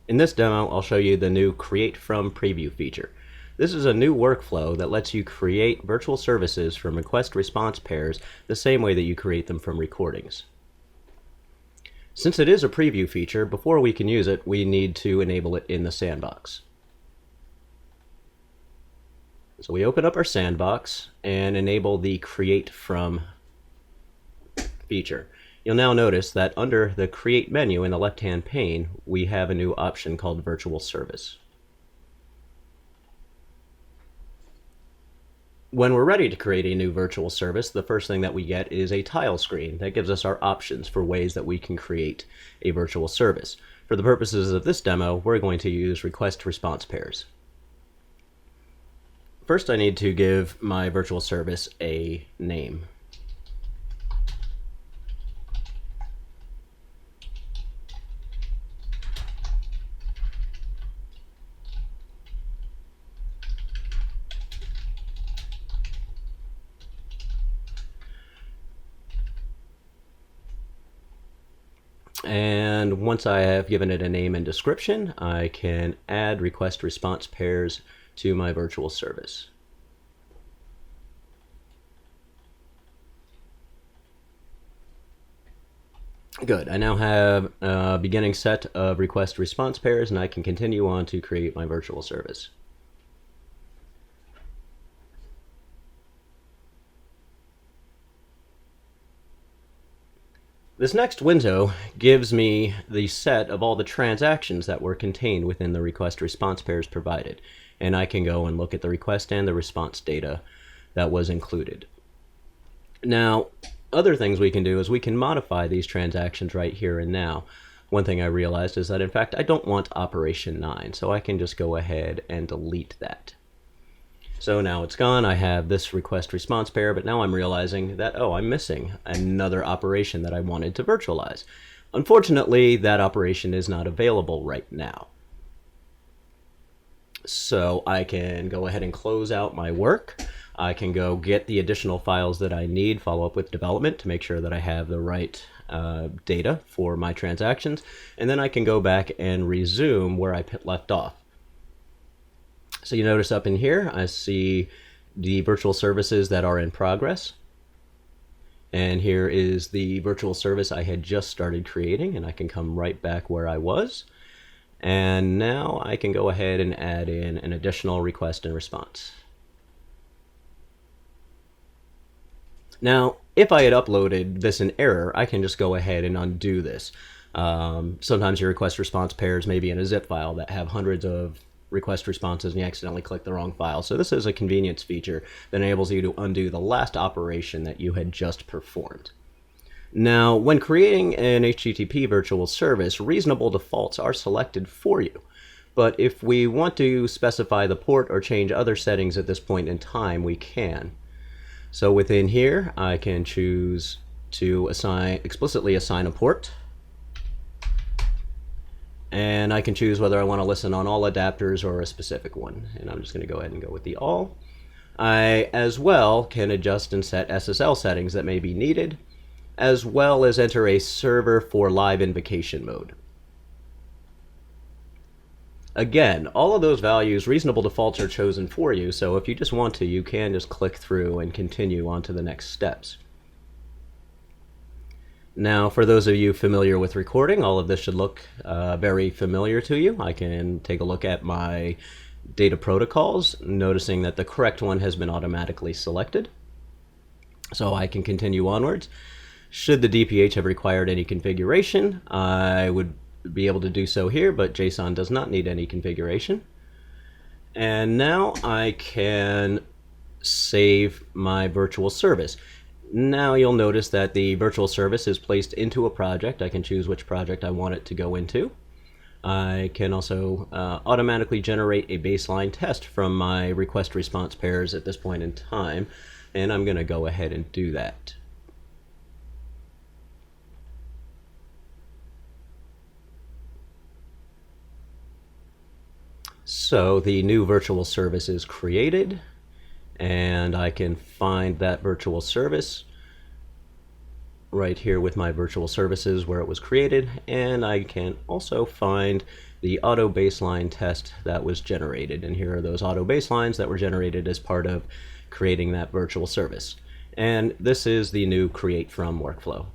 In this demo, I'll show you the new Create From Preview feature. This is a new workflow that lets you create virtual services from request-response pairs the same way that you create them from recordings. Since it is a preview feature, before we can use it, we need to enable it in the sandbox. So we open up our sandbox and enable the Create From feature. You'll now notice that under the Create menu in the left-hand pane, we have a new option called Virtual Service. When we're ready to create a new virtual service, the first thing that we get is a tile screen that gives us our options for ways that we can create a virtual service. For the purposes of this demo, we're going to use request-response pairs. First, I need to give my virtual service a name. And once I have given it a name and description, I can add request response pairs to my virtual service. Good. I now have a beginning set of request response pairs, and I can continue on to create my virtual service. This next window gives me the set of all the transactions that were contained within the request response pairs provided, and I can go and look at the request and the response data that was included. Now, other things we can do is we can modify these transactions right here and now. One thing I realized is that in fact I don't want operation 9, so I can just go ahead and delete that. So now it's gone. I have this request response pair, but now I'm realizing that, oh, I'm missing another operation that I wanted to virtualize. Unfortunately, that operation is not available right now. So I can go ahead and close out my work. I can go get the additional files that I need, follow up with development to make sure that I have the right data for my transactions, and then I can go back and resume where I left off. So you notice up in here, I see the virtual services that are in progress. And here is the virtual service I had just started creating, and I can come right back where I was. And now I can go ahead and add in an additional request and response. Now, if I had uploaded this in error, I can just go ahead and undo this. Sometimes your request response pairs may be in a zip file that have hundreds of request responses and you accidentally click the wrong file. So this is a convenience feature that enables you to undo the last operation that you had just performed. Now, when creating an HTTP virtual service, reasonable defaults are selected for you. But if we want to specify the port or change other settings at this point in time, we can. So within here, I can choose to explicitly assign a port. And I can choose whether I want to listen on all adapters or a specific one. And I'm just going to go ahead and go with the all. I, as well, can adjust and set SSL settings that may be needed, as well as enter a server for live invocation mode. Again, all of those values, reasonable defaults are chosen for you, so if you just want to, you can just click through and continue on to the next steps. Now, for those of you familiar with recording, all of this should look very familiar to you. I can take a look at my data protocols, noticing that the correct one has been automatically selected. So I can continue onwards. Should the DPH have required any configuration, I would be able to do so here, but JSON does not need any configuration. And now I can save my virtual service. Now you'll notice that the virtual service is placed into a project. I can choose which project I want it to go into. I can also automatically generate a baseline test from my request response pairs at this point in time, and I'm going to go ahead and do that. So the new virtual service is created, and I can find that virtual service right here with my virtual services where it was created, and I can also find the auto baseline test that was generated. And here are those auto baselines that were generated as part of creating that virtual service. And this is the new create from workflow.